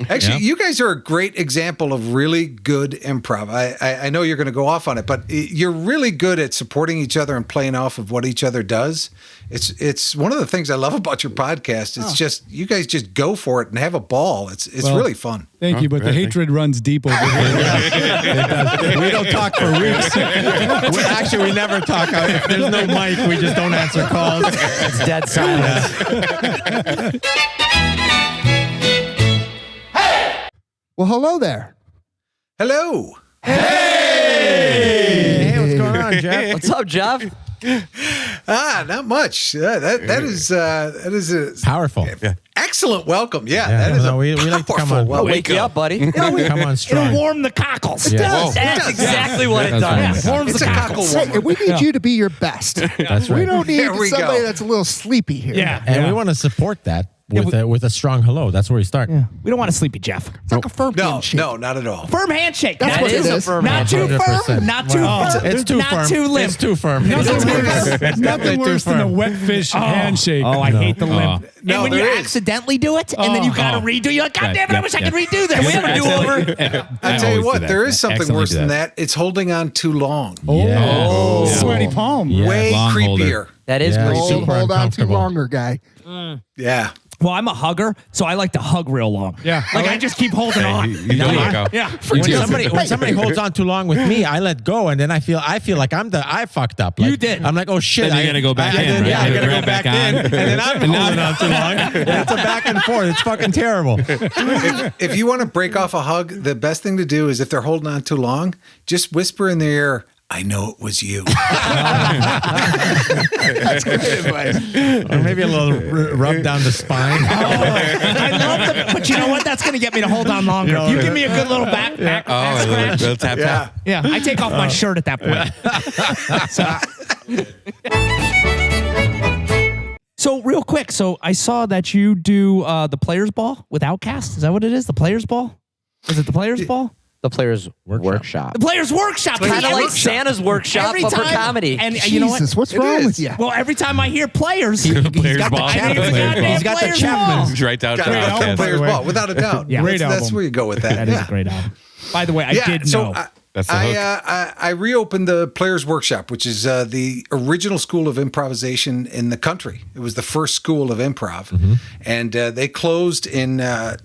Actually, you guys are a great example of really good improv. I know you're going to go off on it, but you're really good at supporting each other and playing off of what each other does. It's one of the things I love about your podcast. It's just you guys just go for it and have a ball. It's really fun. Thank you, but the hatred runs deep over here. We don't talk for weeks. We never talk. If there's no mic, we just don't answer calls. It's dead silence. Well, hello there. Hello. Hey, what's going on, Jeff? What's up, Jeff? Not much. That is a Powerful. excellent welcome. That is we like to come on. welcome. Wake you up, buddy. Come on strong. It'll warm the cockles. Yeah. That's exactly what it does. Warms It's the a cockles. cockle Hey, we need you to be your best. That's We right. don't need There we somebody go. that's a little sleepy here. Yeah. And we want to support that with a strong hello. That's where we start. We don't want to sleepy Jeff. It's like a firm handshake. No, not at all. Firm handshake. That's That what it is a is. firm Not too 100%. firm. Not too Wow. firm. It's too not firm. too limp. It's too firm. Nothing worse than a wet fish handshake. Oh, I hate the limp. No, and when there you is. accidentally do it, and then you got to redo, you're like, God damn it, I wish I could redo this. We have a do-over. I tell you what, there is something worse than that. It's holding on too long. Oh, sweaty palm. Yeah. Way long holder. creepier. That is Yeah. great. Oh. Super Hold on too uncomfortable. longer, guy. Yeah. Well, I'm a hugger, so I like to hug real long. Yeah. Like, I just keep holding on. You don't let go. Yeah. When somebody holds on too long with me, I let go, and then I feel like I fucked up. Like, You did. I'm like, oh shit. Then you gotta go back I in, did, right? Yeah, I You gotta gotta go grab back back in, on. and then I'm holding on too long. And it's a back and forth. It's fucking terrible. If you want to break off a hug, the best thing to do is if they're holding on too long, just whisper in their ear, I know it was you. That's good advice. Or maybe a little rub down the spine. I love them, but you know what? That's going to get me to hold on longer. If you give me a good little back scratch. Little tap tap. Yeah, I take off my shirt at that point. So real quick, I saw that you do the Players Ball with Outcast. Is that what it is? The Players Ball? Is it the Players Ball? The Players Workshop. The Players Workshop. Kind of like Santa's Workshop, Every but for time- comedy. And you know what? Jesus, what's It wrong is. with you? Well, every time I hear Players, Players got the ball. I think it's a Chapman. goddamn He's got the Players Chapman. Ball. He's right out Got to to Outcast. the players by the ball, way. without a doubt. Yeah. Great That's album. where you go with that. That is a great album. By the way, I did so know. That's the hook. I reopened the Players Workshop, which is the original school of improvisation in the country. It was the first school of improv. And they closed in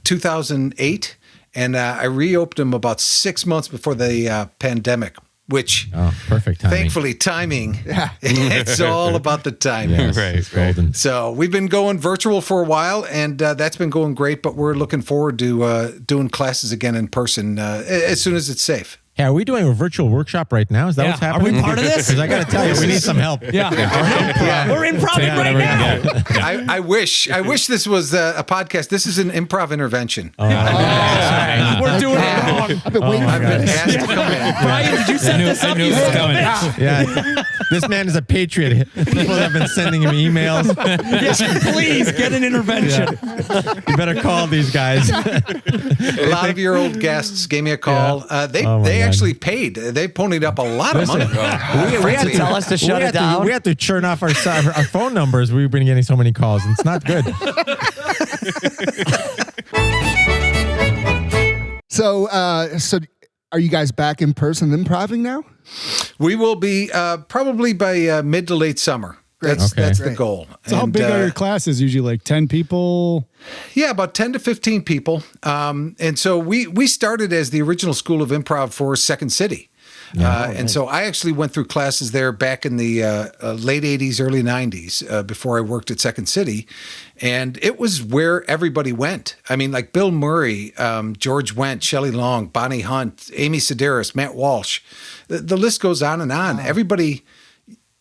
2008. And I reopened them about 6 months before the pandemic, which Perfect timing. thankfully timing, it's all about the timing. Yes, Right, it's golden. So we've been going virtual for a while, and that's been going great. But we're looking forward to doing classes again in person as soon as it's safe. Hey, are we doing a virtual workshop right now? Is that Yeah. what's Are happening? we part of this? Because I got to tell you, we need some help. Yeah. We're improvising right now. I wish this was a podcast. This is an improv intervention. We're doing it wrong. I've been waiting for I've been this. asked to come in. Brian, did you set this up? knew You it was son of a coming. bitch. Yeah, this man is a patriot. People have been sending him emails. Yes, please get an intervention. You better call these guys. A lot of your old guests gave me a call. They Oh, my God. actually paid. They ponied up a lot of money. We had to tell us to shut it down. We had to churn off our phone numbers. We've been getting so many calls. It's not good. So are you guys back in person improving now? We will be probably by mid to late summer. That's Okay. that's the Great. goal. So how big are your classes? Usually like 10 people? Yeah, about 10 to 15 people. And so we started as the original school of improv for Second City. And so I actually went through classes there back in the late 80s, early 90s, before I worked at Second City. And it was where everybody went. I mean, like Bill Murray, George Wendt, Shelley Long, Bonnie Hunt, Amy Sedaris, Matt Walsh. The list goes on and on. Everybody...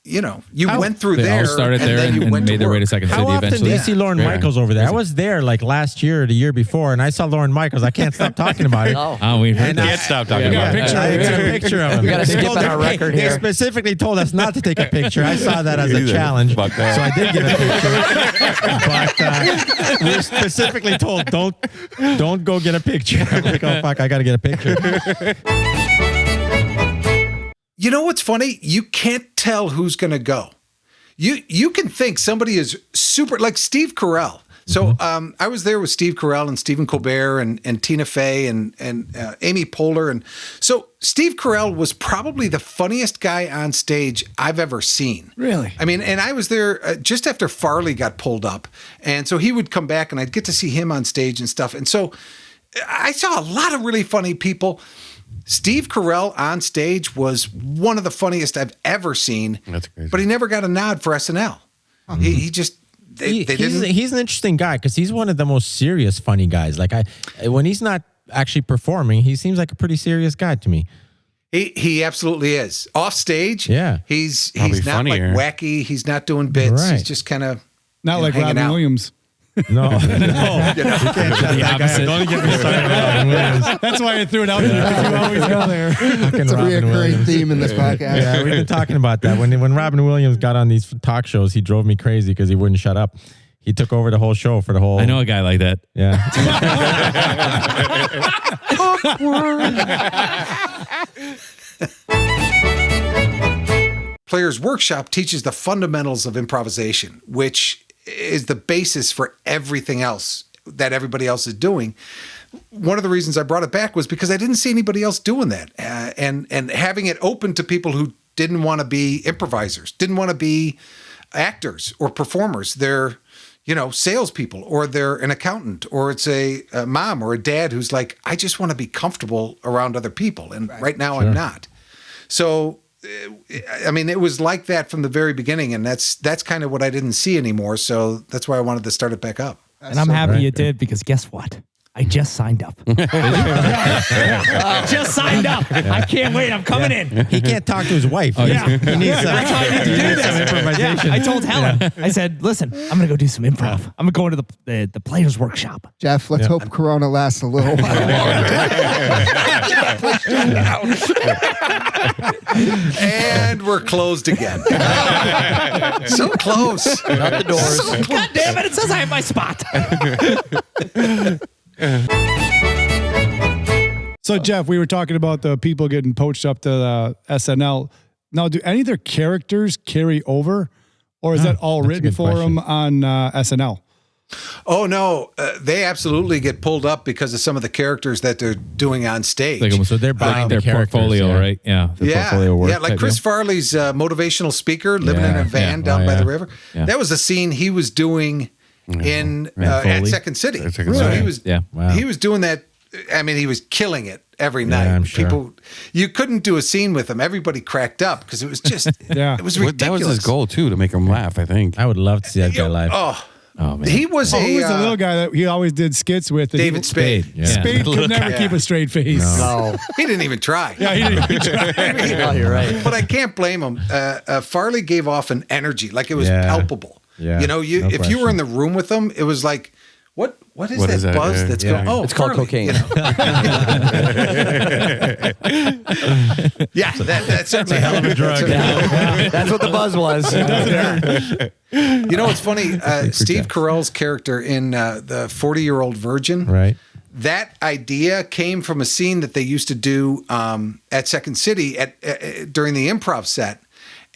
You know, went through They there, all started and there then you and went made to their way to work. Second How City often eventually. do you see Lauren Yeah. Michaels over there? I was there like last year or the year before, and I saw Lauren Michaels. I can't stop talking about it. Oh, we And can't stop talking Yeah, about it. I got a picture of him. We gotta They skip told on us- our record They here. specifically told us not to take a picture. I saw that as a Either. challenge, so Fuck that. I did get a picture. But we were specifically told don't go get a picture. I'm like, oh fuck, I got to get a picture. You know what's funny? You can't tell who's going to go. You can think somebody is super, like Steve Carell. So I was there with Steve Carell and Stephen Colbert and Tina Fey and Amy Poehler. And so Steve Carell was probably the funniest guy on stage I've ever seen. Really? I mean, and I was there just after Farley got pulled up. And so he would come back and I'd get to see him on stage and stuff. And so I saw a lot of really funny people. Steve Carell on stage was one of the funniest I've ever seen. That's crazy. But he never got a nod for SNL. He just... They didn't. He's an interesting guy because he's one of the most serious, funny guys. Like when he's not actually performing, he seems like a pretty serious guy to me. He absolutely is. Off stage, Yeah. he's Probably not funnier. like wacky. He's not doing bits. Right. He's just kind of Not like hanging Robin out. Williams. No, Don't get me started. That's why I threw it out there. You always go there. It's a reoccurring theme in this podcast. Yeah, we've been talking about that. When Robin Williams got on these talk shows, he drove me crazy because he wouldn't shut up. He took over the whole show for the whole. I know a guy like that. Yeah. Players Workshop teaches the fundamentals of improvisation, which is the basis for everything else that everybody else is doing. One of the reasons I brought it back was because I didn't see anybody else doing that, and having it open to people who didn't want to be improvisers, didn't want to be actors or performers. They're, salespeople, or they're an accountant, or it's a mom or a dad who's like, I just want to be comfortable around other people, and right now I'm not. So, I mean, it was like that from the very beginning, and that's kind of what I didn't see anymore. So that's why I wanted to start it back up. And I'm happy you did, because guess what? I just signed up. Just signed up. I can't wait. I'm coming in. He can't talk to his wife. Yeah. He needs That's why I need to do this. some improvisation. Yeah, I told Helen, I said, listen, I'm going to go do some improv. I'm going to go into the players workshop. Jeff, let's hope Corona lasts a little while. And we're closed again. So close. Shut the doors. God damn it. It says I have my spot. So, Jeff, we were talking about the people getting poached up to the SNL. Now, do any of their characters carry over, or is that all that's a written good for question. them on SNL? Oh, no. They absolutely get pulled up because of some of the characters that they're doing on stage. So they're buying Their the characters, portfolio, yeah. right? Yeah. Their Yeah, portfolio work yeah, like type Chris deal. Farley's motivational speaker living in Yeah, a van yeah. down Oh, by yeah. the river. Yeah. That was a scene he was doing at Foley. Second City. At Second So City. he was Wow. he was doing that. I mean, he was killing it every night. I'm sure. People, you couldn't do a scene with him. Everybody cracked up because it was just Yeah. it was That ridiculous. was his goal too, to make him laugh. I think. I would love to see that guy live. Oh, man. He was Who was the a little guy that he always did skits with? And David Spade. Yeah. Spade could never guy. keep a straight face. No. He didn't even try. Yeah, he didn't even try. Oh, you're right. But I can't blame him. Farley gave off an energy, like it was Yeah. palpable. Yeah, You know, no if you were in question. the room with him, it was like, what is What that is that? buzz Yeah. that's Yeah. going? Oh, It's called Farley, cocaine. you know? Yeah, that's certainly a hell of a drug. That's what the buzz was. You know what's funny? Steve Carell's character in the 40-Year-Old Virgin. Right. That idea came from a scene that they used to do at Second City during the improv set.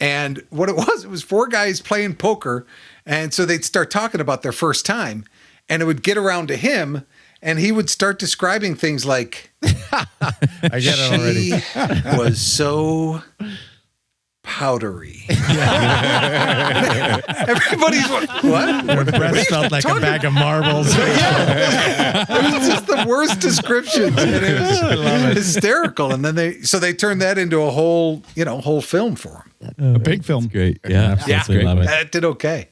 And what it was 4 guys playing poker. And so they'd start talking about their first time. And it would get around to him. And he would start describing things like, I get it already. she was so powdery. Everybody's like, what? Her breast felt like a bag of marbles. It was just the worst descriptions, and it was hysterical. And then they turned that into a whole film for him. A big film. Great. Yeah. Absolutely love it. And it did okay.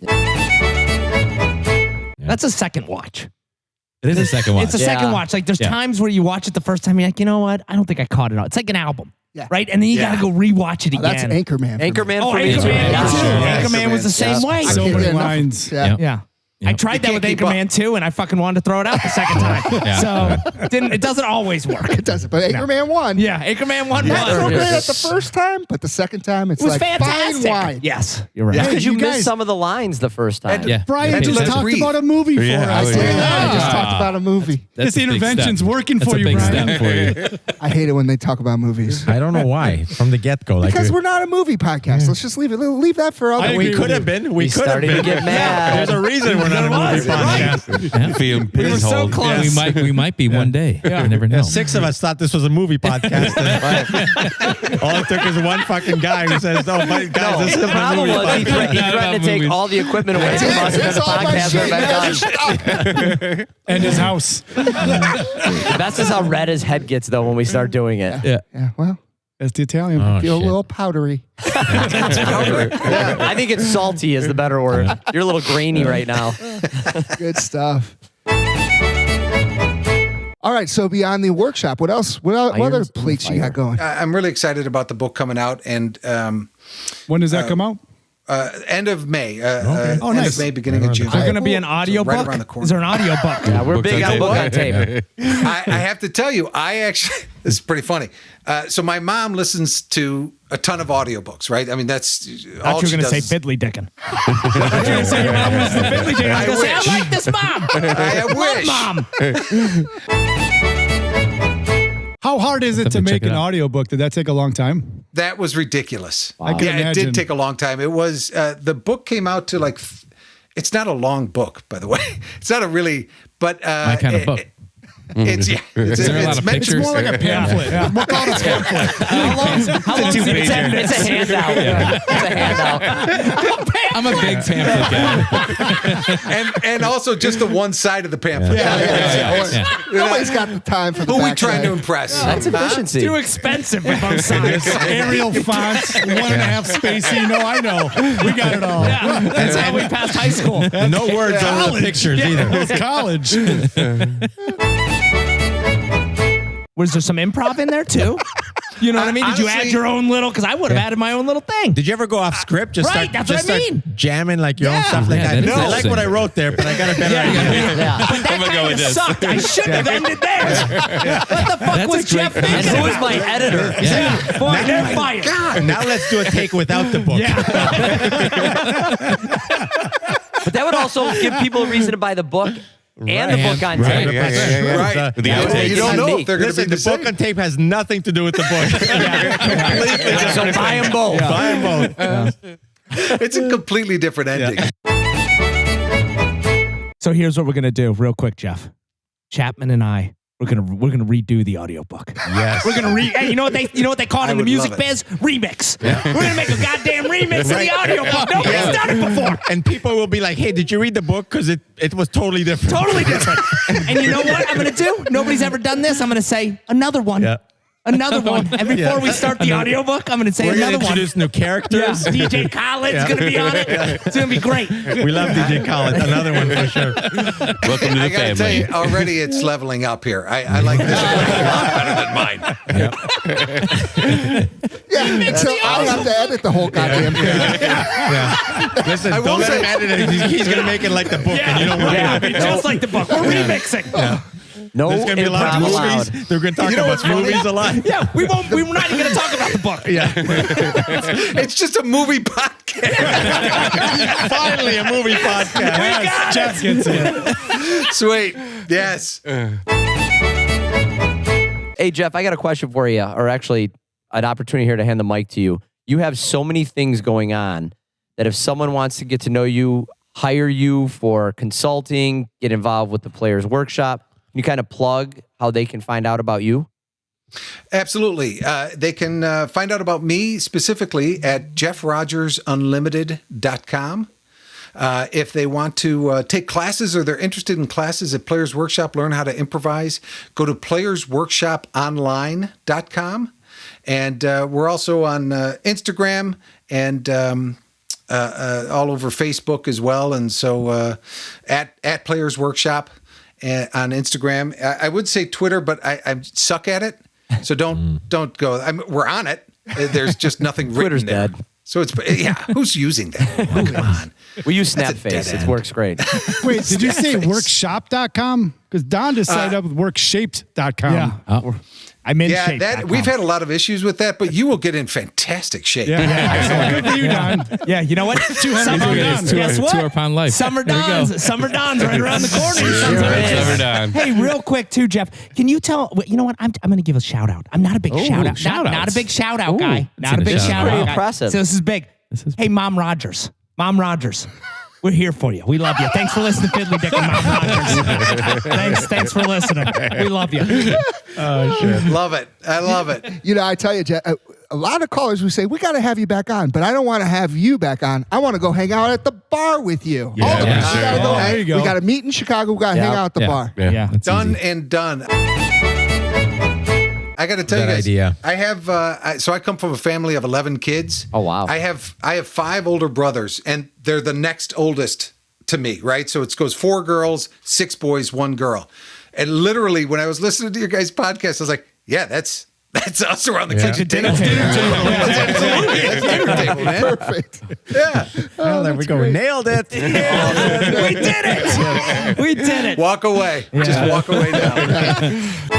That's a second watch. It is a second one. It's a Yeah. second watch. Like there's times where you watch it the first time, you're like, you know what? I don't think I caught it all. It's like an album. Yeah. Right? And then you Yeah. got to go rewatch it again. That's Anchorman. for me. Anchorman Oh, for me too. Anchorman, Yeah. me too. Yeah. Anchorman was the same Yeah. way. I So can't many get enough. lines. Yeah. Yeah. I tried that You with can't keep Anchorman too, and I fucking wanted to throw it out the second time. So it doesn't always work. It doesn't. But Anchorman won. Yeah, Anchorman won. Not so one. great at the first time, but the second time it's It was like fantastic. fine wine. Yes, you're right. Yeah. Because you You missed guys- some of the lines the first time. Yeah. Brian Had to just let it talked breathe. about a movie for Yeah, us. I was- I just talked about a movie. This intervention's working for you, Brian. I hate it when they talk about movies. I don't know why. From the get-go. Like Because we're not a movie podcast. Let's just leave it. Leave that for other. I we agree could with have you. been. We could have starting been. to get mad. There's a reason we're going on a movie podcast. Film We were so pinhole. close. We might be one day. You never know. 6 of us thought this was a movie podcast. And all it took is one fucking guy who says, "Oh, my guys, this is The a problem movie was he podcast." threatened to take all the equipment away from us and then the podcast went back on. And his house. The best is how red his head gets though when we start doing it. Yeah, well, That's the Italian. Oh, feel a shit. little powdery. I think it's salty is the better word. You're a little grainy right now. Good stuff. All right, so beyond the workshop, what else? What other Irons in the plates you got going? I'm really excited about the book coming out, and When does that come out? end of May. Oh, end nice. of May, beginning of June. Is there going to be an audio Right book? around the corner. Is there an audio book? Yeah, we're Books big on on tape. book on tape. I have to tell you, I actually, this is pretty funny. So my mom listens to a ton of audiobooks, right? I mean, that's all Thought you she were going to does. say Fiddly Dicking. I was going to say your mom was the Fiddly Dicking. I was going to say, I like this mom. I wish. Love mom. How hard is it to Definitely make check it an out. audiobook? Did that take a long time? That was ridiculous. I can Yeah, it imagine. did take a long time. It was, the book came out to like, it's not a long book, by the way. It's not a really, but. My kind of book. It's, yeah. It's, Is there a lot of meant- It's pictures? more like a pamphlet. We'll call it a pamphlet. How long is it? It's a handout. It's a handout. I'm a big pamphlet guy. and also just the one side of the pamphlet. Yeah. Nobody's got the time for the Who are we back trying side. to impress? That's efficiency. Too expensive for both sides. Arial fonts, 1.5 spacing. No, I know. We got it all. Yeah, that's how we passed high school. No words on the pictures either. It was college. Was there some improv in there too? You know what I mean? Did you add Honestly- your own little? Because I would have added my own little thing. Did you ever go off script? Just Right, start, that's just what I start mean. jamming like your own stuff like Yeah, that. that is I like what I interesting. wrote there, but I got a better idea. Yeah. But that I'm gonna go kind with of this. sucked. I should have ended there. What the fuck That's was a Jeff great thinking? And who was my editor? Yeah. Boy, they're fired. Now let's do a take without the book. But that would also give people a reason to buy the book and the book on Right. tape. Right. The Well, outtakes. you don't know if they're going to Listen, be the the book same. on tape has nothing to do with the book. Completely So buy them both. Buy them both. It's a completely different ending. So here's what we're gonna do, real quick, Jeff. Chapman and I, we're gonna redo the audiobook. Yes. We're gonna hey, you know what they call it in the would music love it. biz? Remix. We're gonna make a goddamn remix of the audiobook. Nobody's done it before. And people will be like, hey, did you read the book? Because it was totally different. Totally different. And you know what I'm gonna do? Nobody's ever done this. I'm gonna say another one. Yeah. Another one. And before we start the audiobook, I'm gonna say We're going another to one. introduce new characters. Yeah. DJ Khaled's gonna be on it. It's gonna be great. We love DJ Khaled. Another one for sure. Welcome to I the got to tell family. you, already it's leveling up here. I like this one a lot better than mine. Yeah, so I'll have to edit the whole goddamn thing. Listen, I will don't let say- him edit it. He's going to make it like the book, and you don't want Yeah, it. it'll be just like the book. We're remixing. No There's going to be a lot of improv allowed. movies. They're going to talk You know about what's funny? movies a lot. Yeah, we're not even gonna talk about the book. Yeah. It's just a movie podcast. Finally, a movie podcast. Jeff gets it. Sweet. Yes. Hey, Jeff, I got a question for you, or actually an opportunity here to hand the mic to you. You have so many things going on that if someone wants to get to know you, hire you for consulting, get involved with the Players Workshop, can you kind of plug how they can find out about you? Absolutely. They can find out about me specifically at jeffrogersunlimited.com. If they want to take classes or they're interested in classes at Players Workshop, learn how to improvise, go to playersworkshoponline.com. And we're also on Instagram and all over Facebook as well. And so at Players Workshop on Instagram. I would say Twitter, but I suck at it. So don't go. We're on it. There's just nothing written Twitter's there. dead. So it's, yeah, who's using that? Oh, come on. We use That's a Snapface. dead It end. works great. Wait, did you say workshop.com? Because Don just signed up with workshaped.com. Yeah. Oh. I'm in Yeah, shape. that we've had a lot of issues with that, but you will get in fantastic shape. Yeah. Good for you, Don. Yeah, you know what? Summer Don's. Guess what? 2 hour pound life. Summer There we go. Don's. Summer Don's right around the corner. Never done. Hey, real quick too, Jeff. Can you tell? You know what? I'm going to give a shout out. I'm not a big shout out. Not a big shout out guy. Not a big that's shout pretty out guy. impressive. So this is big. This is Hey, Mom Rogers. Mom Rogers. We're here for you. We love you. Thanks for listening to Fiddly Dicking Podcast. Thanks for listening. We love you. Oh shit. Love it. I love it. You know, I tell you, Jeff, a lot of callers would say, we got to have you back on, but I don't want to have you back on. I want to go hang out at the bar with you. Yeah, All of us. sure. We gotta go There you go. We got to meet in Chicago. We got to hang out at the bar. Yeah. That's Done easy. and done. I got to tell you Good guys. idea. I have. So I come from a family of 11 kids. Oh, wow. I have 5 older brothers, and they're the next oldest to me. Right. So it goes 4 girls, 6 boys, 1 girl. And literally, when I was listening to your guys' podcast, I was like, "Yeah, that's us around the kitchen table. That's absolutely that's dinner table, man. Perfect. Yeah. Oh, there we go. We nailed it. We did it. We did it. Walk away. Just walk away now.